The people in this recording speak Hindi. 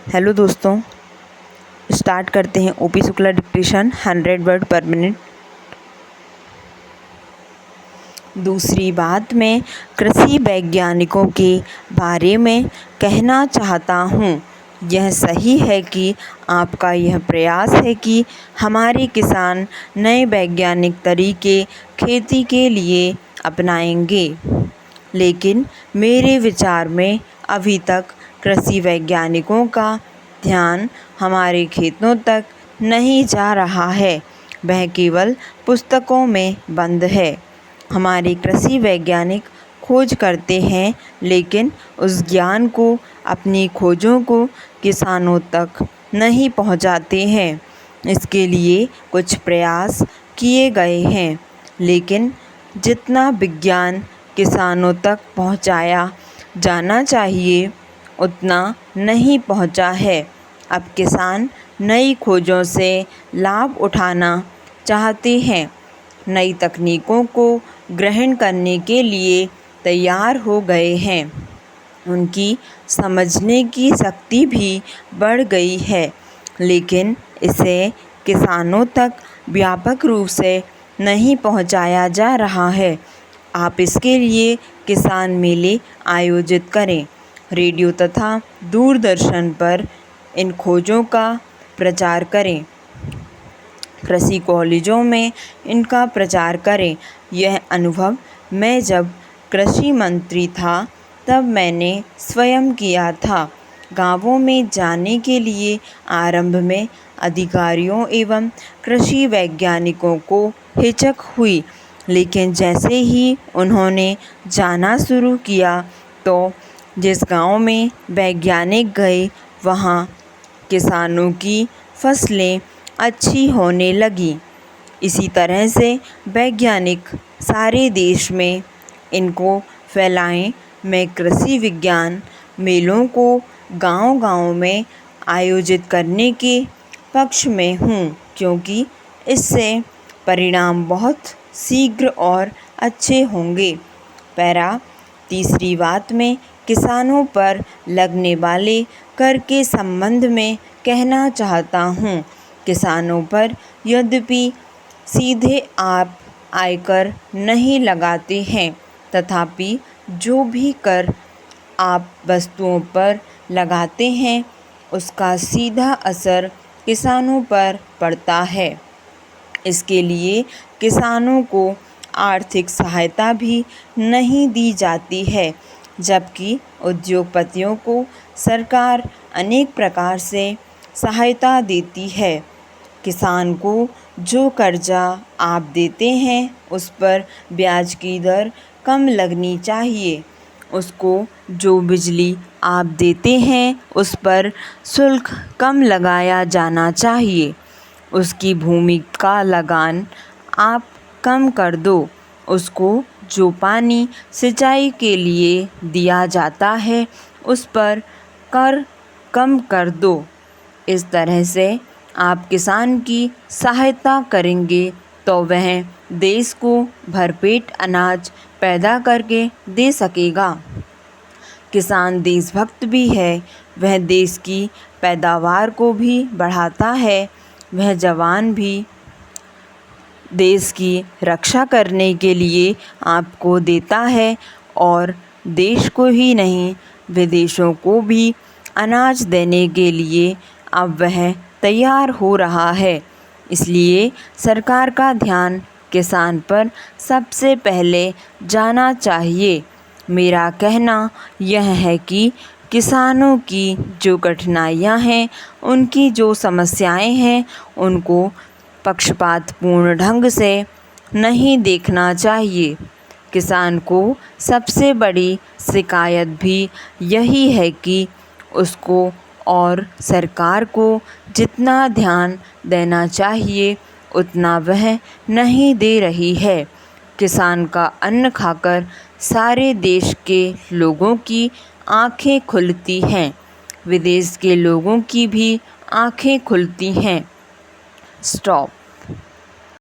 हेलो दोस्तों, स्टार्ट करते हैं ओपी शुक्ला डिक्टेशन 100 वर्ड पर मिनट। दूसरी बात मैं कृषि वैज्ञानिकों के बारे में कहना चाहता हूँ। यह सही है कि आपका यह प्रयास है कि हमारे किसान नए वैज्ञानिक तरीके खेती के लिए अपनाएंगे, लेकिन मेरे विचार में अभी तक कृषि वैज्ञानिकों का ध्यान हमारे खेतों तक नहीं जा रहा है, वह केवल पुस्तकों में बंद है। हमारे कृषि वैज्ञानिक खोज करते हैं, लेकिन उस ज्ञान को, अपनी खोजों को किसानों तक नहीं पहुंचाते हैं। इसके लिए कुछ प्रयास किए गए हैं, लेकिन जितना विज्ञान किसानों तक पहुंचाया जाना चाहिए उतना नहीं पहुंचा है। अब किसान नई खोजों से लाभ उठाना चाहते हैं, नई तकनीकों को ग्रहण करने के लिए तैयार हो गए हैं। उनकी समझने की शक्ति भी बढ़ गई है, लेकिन इसे किसानों तक व्यापक रूप से नहीं पहुंचाया जा रहा है। आप इसके लिए किसान मेले आयोजित करें, रेडियो तथा दूरदर्शन पर इन खोजों का प्रचार करें, कृषि कॉलेजों में इनका प्रचार करें। यह अनुभव मैं जब कृषि मंत्री था तब मैंने स्वयं किया था। गांवों में जाने के लिए आरंभ में अधिकारियों एवं कृषि वैज्ञानिकों को हिचक हुई, लेकिन जैसे ही उन्होंने जाना शुरू किया तो जिस गांव में वैज्ञानिक गए वहां किसानों की फसलें अच्छी होने लगी। इसी तरह से वैज्ञानिक सारे देश में इनको फैलाएं। मैं कृषि विज्ञान मेलों को गांव-गांव में आयोजित करने के पक्ष में हूँ, क्योंकि इससे परिणाम बहुत शीघ्र और अच्छे होंगे। तीसरी बात मैं किसानों पर लगने वाले कर के संबंध में कहना चाहता हूँ। किसानों पर यद्यपि सीधे आप आयकर नहीं लगाते हैं, तथापि जो भी कर आप वस्तुओं पर लगाते हैं उसका सीधा असर किसानों पर पड़ता है। इसके लिए किसानों को आर्थिक सहायता भी नहीं दी जाती है, जबकि उद्योगपतियों को सरकार अनेक प्रकार से सहायता देती है। किसान को जो कर्जा आप देते हैं उस पर ब्याज की दर कम लगनी चाहिए। उसको जो बिजली आप देते हैं उस पर शुल्क कम लगाया जाना चाहिए। उसकी भूमि का लगान आप कम कर दो। उसको जो पानी सिंचाई के लिए दिया जाता है उस पर कर कम कर दो। इस तरह से आप किसान की सहायता करेंगे तो वह देश को भरपेट अनाज पैदा करके दे सकेगा। किसान देशभक्त भी है, वह देश की पैदावार को भी बढ़ाता है। वह जवान भी देश की रक्षा करने के लिए आपको देता है और देश को ही नहीं विदेशों को भी अनाज देने के लिए अब वह तैयार हो रहा है। इसलिए सरकार का ध्यान किसान पर सबसे पहले जाना चाहिए। मेरा कहना यह है कि किसानों की जो कठिनाइयाँ हैं, उनकी जो समस्याएं हैं, उनको पक्षपातपूर्ण ढंग से नहीं देखना चाहिए। किसान को सबसे बड़ी शिकायत भी यही है कि उसको और सरकार को जितना ध्यान देना चाहिए उतना वह नहीं दे रही है। किसान का अन्न खाकर सारे देश के लोगों की आंखें खुलती हैं, विदेश के लोगों की भी आंखें खुलती हैं। स्टॉप।